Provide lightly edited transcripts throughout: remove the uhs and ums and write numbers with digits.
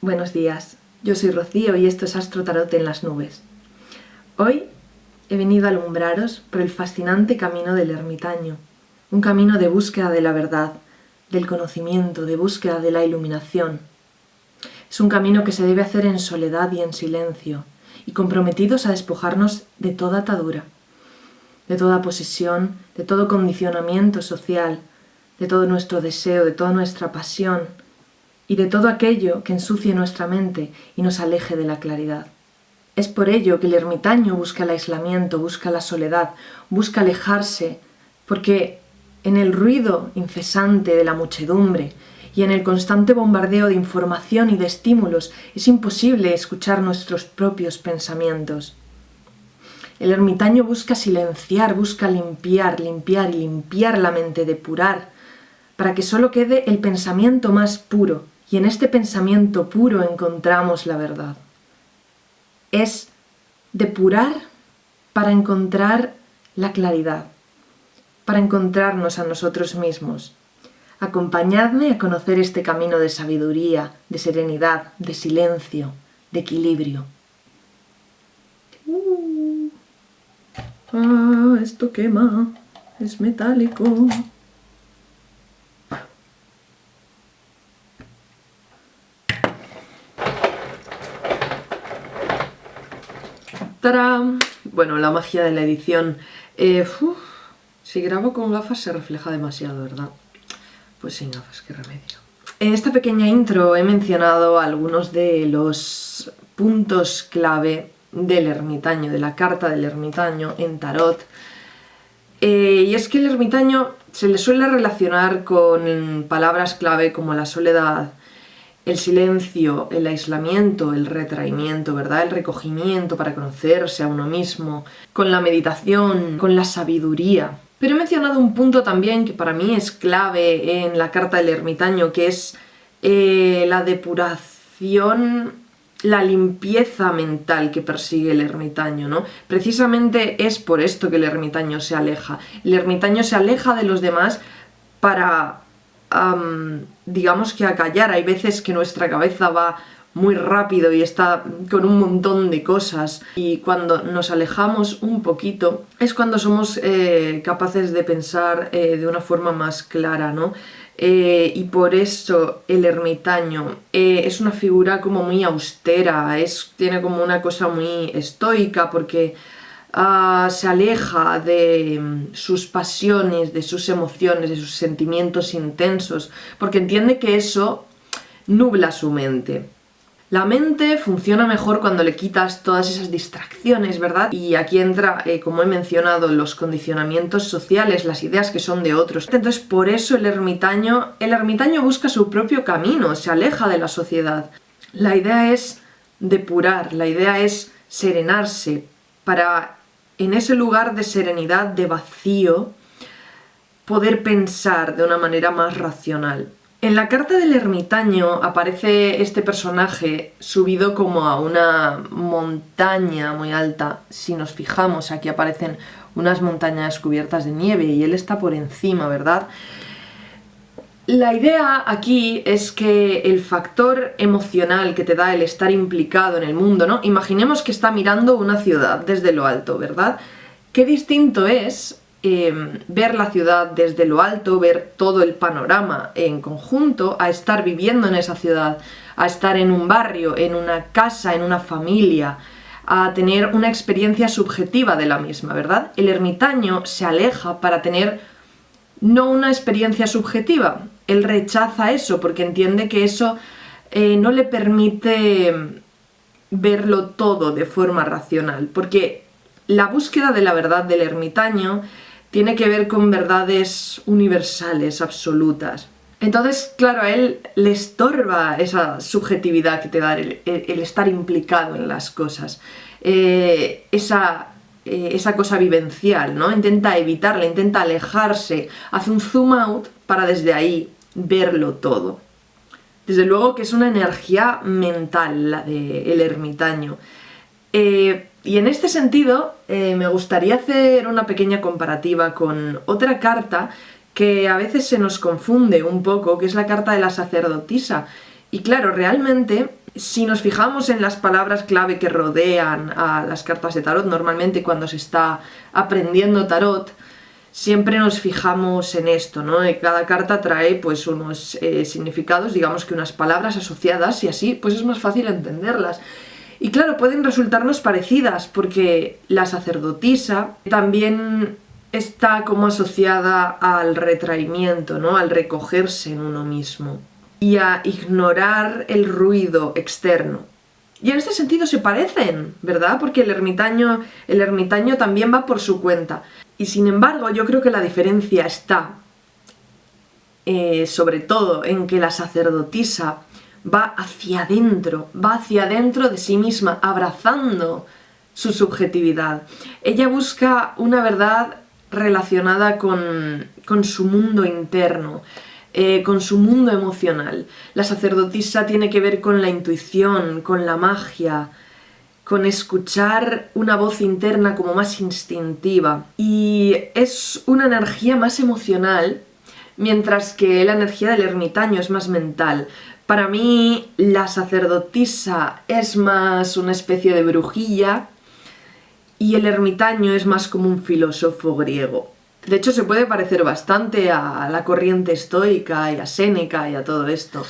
Buenos días, yo soy Rocío y esto es Astro Tarot en las nubes. Hoy he venido a alumbraros por el fascinante camino del ermitaño, un camino de búsqueda de la verdad, del conocimiento, de búsqueda de la iluminación. Es un camino que se debe hacer en soledad y en silencio, y comprometidos a despojarnos de toda atadura, de toda posesión, de todo condicionamiento social, de todo nuestro deseo, de toda nuestra pasión, y de todo aquello que ensucie nuestra mente y nos aleje de la claridad. Es por ello que el ermitaño busca el aislamiento, busca la soledad, busca alejarse, porque en el ruido incesante de la muchedumbre y en el constante bombardeo de información y de estímulos es imposible escuchar nuestros propios pensamientos. El ermitaño busca silenciar, busca limpiar la mente, depurar, para que solo quede el pensamiento más puro, y en este pensamiento puro encontramos la verdad. Es depurar para encontrar la claridad, para encontrarnos a nosotros mismos. Acompañadme a conocer este camino de sabiduría, de serenidad, de silencio, de equilibrio. Esto quema, es metálico. ¡Tarán! Bueno, la magia de la edición. Si grabo con gafas se refleja demasiado, ¿verdad? Pues sin gafas, qué remedio. En esta pequeña intro he mencionado algunos de los puntos clave del ermitaño, de la carta del ermitaño en tarot. Y es que el ermitaño se le suele relacionar con palabras clave como la soledad, el silencio, el aislamiento, el retraimiento, ¿verdad? El recogimiento para conocerse a uno mismo, con la meditación, con la sabiduría. Pero he mencionado un punto también que para mí es clave en la carta del ermitaño, que es la depuración, la limpieza mental que persigue el ermitaño, ¿no? Precisamente es por esto que el ermitaño se aleja. El ermitaño se aleja de los demás para digamos que acallar. Hay veces que nuestra cabeza va muy rápido y está con un montón de cosas, y cuando nos alejamos un poquito es cuando somos capaces de pensar de una forma más clara, ¿no? Y por eso el ermitaño es una figura como muy austera, tiene como una cosa muy estoica, porque se aleja de sus pasiones, de sus emociones, de sus sentimientos intensos, porque entiende que eso nubla su mente. La mente funciona mejor cuando le quitas todas esas distracciones, ¿verdad? Y aquí entra, como he mencionado, los condicionamientos sociales, las ideas que son de otros. Entonces, por eso el ermitaño busca su propio camino, se aleja de la sociedad. La idea es depurar, la idea es serenarse, para en ese lugar de serenidad, de vacío, poder pensar de una manera más racional. En la carta del ermitaño aparece este personaje subido como a una montaña muy alta. Si nos fijamos, aquí aparecen unas montañas cubiertas de nieve y él está por encima, ¿verdad? La idea aquí es que el factor emocional que te da el estar implicado en el mundo, ¿no? Imaginemos que está mirando una ciudad desde lo alto, ¿verdad? Qué distinto es ver la ciudad desde lo alto, ver todo el panorama en conjunto, a estar viviendo en esa ciudad, a estar en un barrio, en una casa, en una familia, a tener una experiencia subjetiva de la misma, ¿verdad? El ermitaño se aleja para tener no una experiencia subjetiva. Él rechaza eso porque entiende que eso no le permite verlo todo de forma racional, porque la búsqueda de la verdad del ermitaño tiene que ver con verdades universales, absolutas. Entonces, claro, a él le estorba esa subjetividad que te da el estar implicado en las cosas, esa cosa vivencial, ¿no? Intenta evitarla, intenta alejarse, hace un zoom out para desde ahí verlo todo. Desde luego que es una energía mental la del ermitaño. Y en este sentido me gustaría hacer una pequeña comparativa con otra carta que a veces se nos confunde un poco, que es la carta de la sacerdotisa. Y claro, realmente Si nos fijamos en las palabras clave que rodean a las cartas de tarot, normalmente cuando se está aprendiendo tarot, siempre nos fijamos en esto, ¿no? Y cada carta trae pues unos significados, digamos que unas palabras asociadas, y así pues es más fácil entenderlas. Y claro, pueden resultarnos parecidas porque la sacerdotisa también está como asociada al retraimiento, ¿no? Al recogerse en uno mismo y a ignorar el ruido externo. Y en este sentido se parecen, ¿verdad? Porque el ermitaño también va por su cuenta. Y sin embargo, yo creo que la diferencia está sobre todo en que la sacerdotisa va hacia adentro de sí misma, abrazando su subjetividad. Ella busca una verdad relacionada con su mundo interno, con su mundo emocional. La sacerdotisa tiene que ver con la intuición, con la magia, con escuchar una voz interna como más instintiva. Y es una energía más emocional, mientras que la energía del ermitaño es más mental. Para mí, la sacerdotisa es más una especie de brujilla y el ermitaño es más como un filósofo griego. De hecho, se puede parecer bastante a la corriente estoica y a Séneca y a todo esto.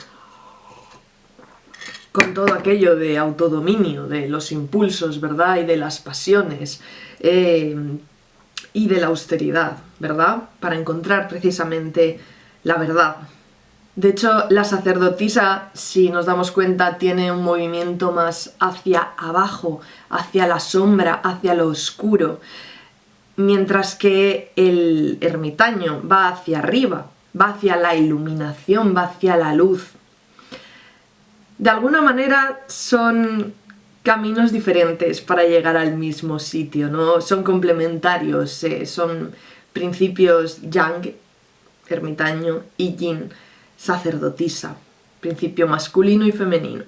Con todo aquello de autodominio, de los impulsos, ¿verdad? Y de las pasiones. Y de la austeridad, ¿verdad? Para encontrar precisamente la verdad. De hecho, la sacerdotisa, si nos damos cuenta, tiene un movimiento más hacia abajo, hacia la sombra, hacia lo oscuro, mientras que el ermitaño va hacia arriba, va hacia la iluminación, va hacia la luz. De alguna manera son caminos diferentes para llegar al mismo sitio, ¿no? Son complementarios, son principios yang, ermitaño, y yin, sacerdotisa, principio masculino y femenino.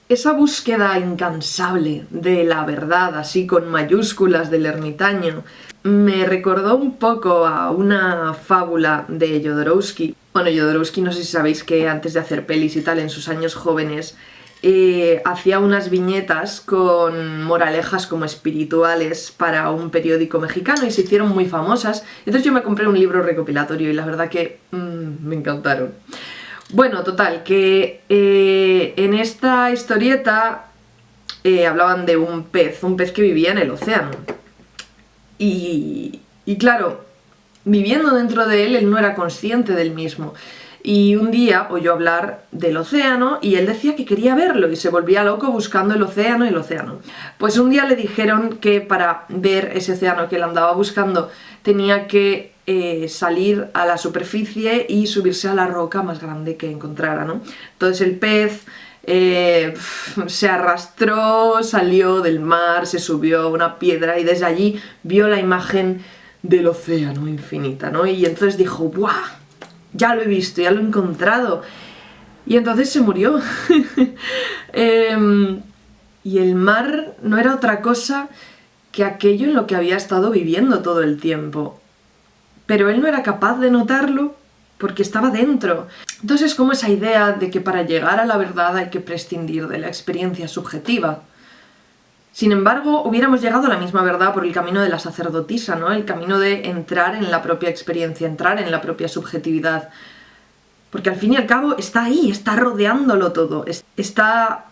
Esa búsqueda incansable de la verdad, así con mayúsculas, del ermitaño, me recordó un poco a una fábula de Jodorowsky. Bueno, Jodorowsky, no sé si sabéis que antes de hacer pelis y tal, en sus años jóvenes, hacía unas viñetas con moralejas como espirituales para un periódico mexicano y se hicieron muy famosas. Entonces yo me compré un libro recopilatorio y la verdad que me encantaron. Bueno, total, que en esta historieta hablaban de un pez que vivía en el océano. Y claro, viviendo dentro de él no era consciente del mismo. Y un día oyó hablar del océano y él decía que quería verlo y se volvía loco buscando el océano. Pues un día le dijeron que para ver ese océano que él andaba buscando tenía que salir a la superficie y subirse a la roca más grande que encontrara, ¿no? Entonces el pez se arrastró, salió del mar, se subió a una piedra y desde allí vio la imagen del océano infinita, ¿no? Y entonces dijo, ¡buah! Ya lo he visto, ya lo he encontrado. Y entonces se murió. Y el mar no era otra cosa que aquello en lo que había estado viviendo todo el tiempo. Pero él no era capaz de notarlo porque estaba dentro. Entonces es como esa idea de que para llegar a la verdad hay que prescindir de la experiencia subjetiva. Sin embargo, hubiéramos llegado a la misma verdad por el camino de la sacerdotisa, ¿no? El camino de entrar en la propia experiencia, entrar en la propia subjetividad. Porque al fin y al cabo está ahí, está rodeándolo todo, está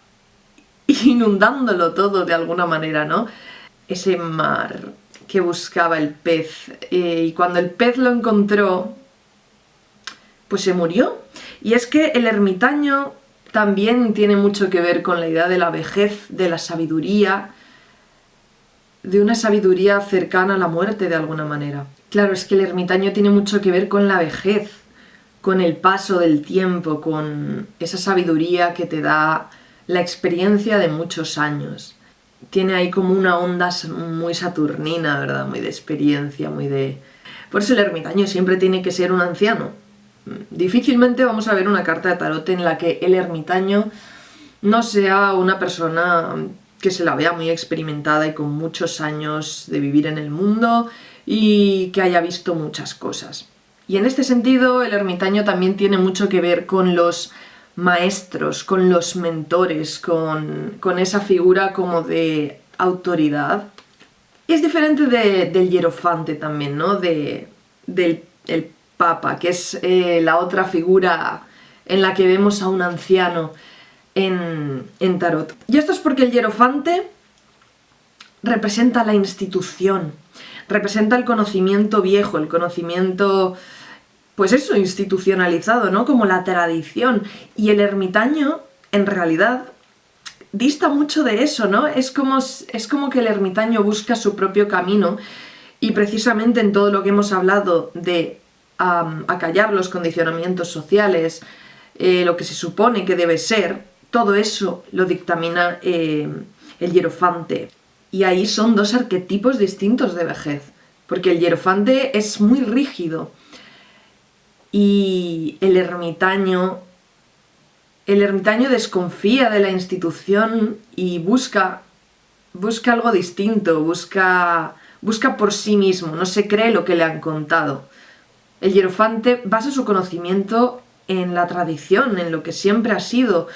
inundándolo todo de alguna manera, ¿no? Ese mar que buscaba el pez. Y cuando el pez lo encontró, pues se murió. Y es que el ermitaño también tiene mucho que ver con la idea de la vejez, de la sabiduría, de una sabiduría cercana a la muerte de alguna manera. Claro, es que el ermitaño tiene mucho que ver con la vejez, con el paso del tiempo, con esa sabiduría que te da la experiencia de muchos años. Tiene ahí como una onda muy saturnina, ¿verdad? Muy de experiencia, muy de... Por eso el ermitaño siempre tiene que ser un anciano. Difícilmente vamos a ver una carta de tarot en la que el ermitaño no sea una persona que se la vea muy experimentada y con muchos años de vivir en el mundo y que haya visto muchas cosas. Y en este sentido el ermitaño también tiene mucho que ver con los maestros, con los mentores, con esa figura como de autoridad. Y es diferente del hierofante también, ¿no? Del el papa, que es la otra figura en la que vemos a un anciano en tarot. Y esto es porque el hierofante representa la institución, representa el conocimiento viejo, el conocimiento, pues eso, institucionalizado, ¿no? Como la tradición. Y el ermitaño, en realidad, dista mucho de eso, ¿no? Es como que el ermitaño busca su propio camino y precisamente en todo lo que hemos hablado de acallar los condicionamientos sociales, lo que se supone que debe ser, todo eso lo dictamina el hierofante. Y ahí son dos arquetipos distintos de vejez, porque el hierofante es muy rígido y el ermitaño desconfía de la institución y busca algo distinto, busca por sí mismo, no se cree lo que le han contado. El hierofante basa su conocimiento en la tradición, en lo que siempre ha sido,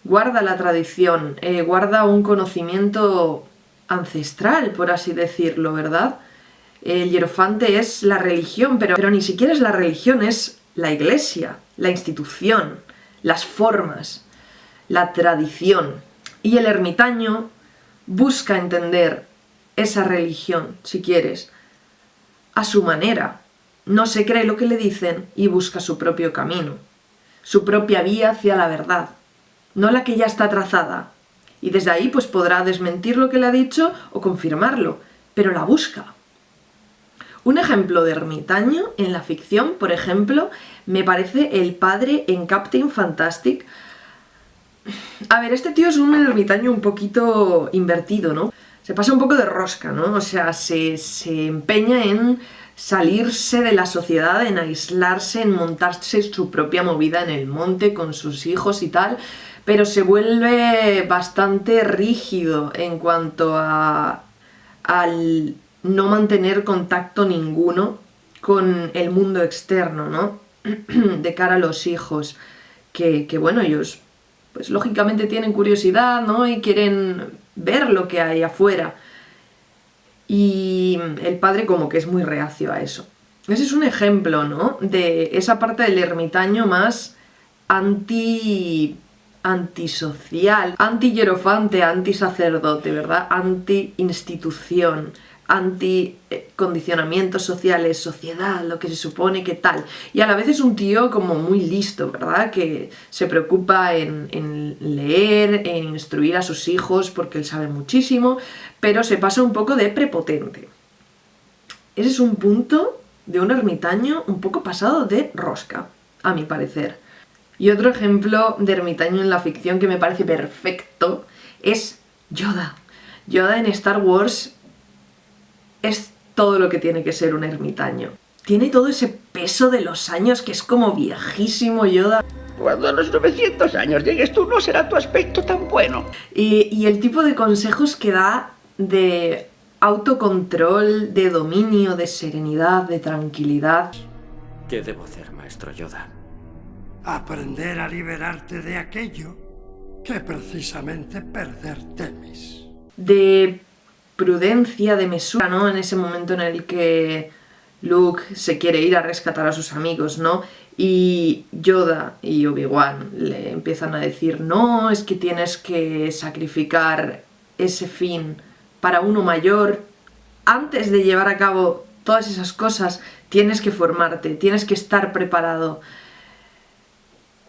guarda la tradición, guarda un conocimiento ancestral, por así decirlo, ¿verdad? El hierofante es la religión, pero ni siquiera es la religión, es la iglesia, la institución, las formas, la tradición. Y el ermitaño busca entender esa religión, si quieres, a su manera. No se cree lo que le dicen y busca su propio camino, su propia vía hacia la verdad, no la que ya está trazada. Y desde ahí pues podrá desmentir lo que le ha dicho o confirmarlo, pero la busca. Un ejemplo de ermitaño en la ficción, por ejemplo, me parece el padre en Captain Fantastic. A ver, este tío es un ermitaño un poquito invertido, ¿no? Se pasa un poco de rosca, ¿no? O sea, se empeña en salirse de la sociedad, en aislarse, en montarse su propia movida en el monte con sus hijos y tal, pero se vuelve bastante rígido en cuanto al no mantener contacto ninguno con el mundo externo, ¿no? De cara a los hijos, que bueno, ellos pues lógicamente tienen curiosidad, ¿no? Y quieren ver lo que hay afuera. Y el padre como que es muy reacio a eso. Ese es un ejemplo, ¿no? De esa parte del ermitaño más antisocial, anti-hierofante, anti-sacerdote, ¿verdad? Anti-institución, anti-condicionamientos sociales, sociedad, lo que se supone que tal. Y a la vez es un tío como muy listo, ¿verdad? Que se preocupa en leer, en instruir a sus hijos porque él sabe muchísimo, pero se pasa un poco de prepotente. Ese es un punto de un ermitaño un poco pasado de rosca, a mi parecer. Y otro ejemplo de ermitaño en la ficción que me parece perfecto es Yoda. Yoda en Star Wars es todo lo que tiene que ser un ermitaño. Tiene todo ese peso de los años que es como viejísimo Yoda. Cuando a los 900 años llegues tú, no será tu aspecto tan bueno. Y el tipo de consejos que da de autocontrol, de dominio, de serenidad, de tranquilidad. ¿Qué debo hacer, maestro Yoda? Aprender a liberarte de aquello que precisamente perder temes. De prudencia, de mesura, ¿no? En ese momento en el que Luke se quiere ir a rescatar a sus amigos, ¿no? Y Yoda y Obi-Wan le empiezan a decir, no, es que tienes que sacrificar ese fin para uno mayor. Antes de llevar a cabo todas esas cosas, tienes que formarte, tienes que estar preparado.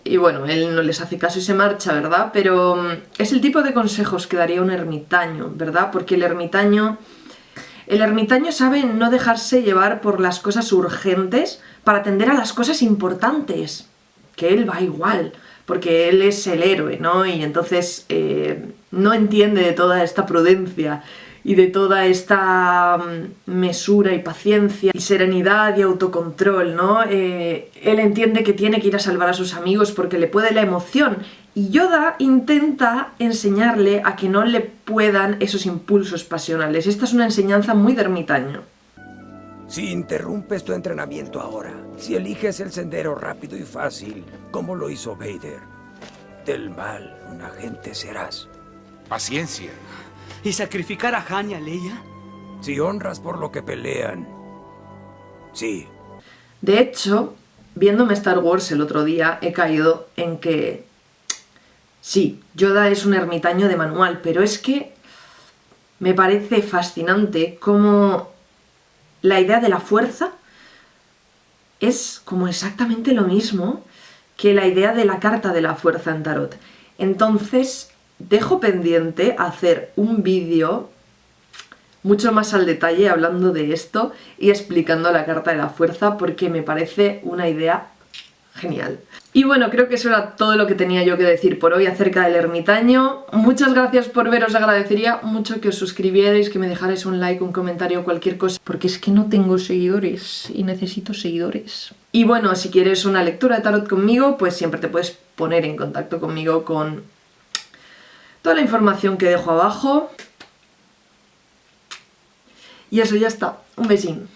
Y bueno, él no les hace caso y se marcha, ¿verdad? Pero es el tipo de consejos que daría un ermitaño, ¿verdad? Porque el ermitaño sabe no dejarse llevar por las cosas urgentes para atender a las cosas importantes. Que él va igual, porque él es el héroe, ¿no? Y entonces no entiende de toda esta prudencia y de toda esta mesura y paciencia y serenidad y autocontrol, ¿no? Él entiende que tiene que ir a salvar a sus amigos porque le puede la emoción. Y Yoda intenta enseñarle a que no le puedan esos impulsos pasionales. Esta es una enseñanza muy de ermitaño. Si interrumpes tu entrenamiento ahora, si eliges el sendero rápido y fácil, como lo hizo Vader, Ante el mal, un agente serás. Paciencia. ¿Y sacrificar a Han y a Leia? Si honras por lo que pelean, sí. De hecho, viéndome Star Wars el otro día, he caído en que sí, Yoda es un ermitaño de manual, pero es que me parece fascinante cómo la idea de la fuerza es como exactamente lo mismo que la idea de la carta de la fuerza en tarot. Entonces, dejo pendiente hacer un vídeo mucho más al detalle hablando de esto y explicando la carta de la fuerza porque me parece una idea genial. Y bueno, creo que eso era todo lo que tenía yo que decir por hoy acerca del ermitaño. Muchas gracias por ver, os agradecería mucho que os suscribierais, que me dejarais un like, un comentario, cualquier cosa, porque es que no tengo seguidores y necesito seguidores. Y bueno, si quieres una lectura de tarot conmigo, pues siempre te puedes poner en contacto conmigo con toda la información que dejo abajo. Y eso ya está. Un besín.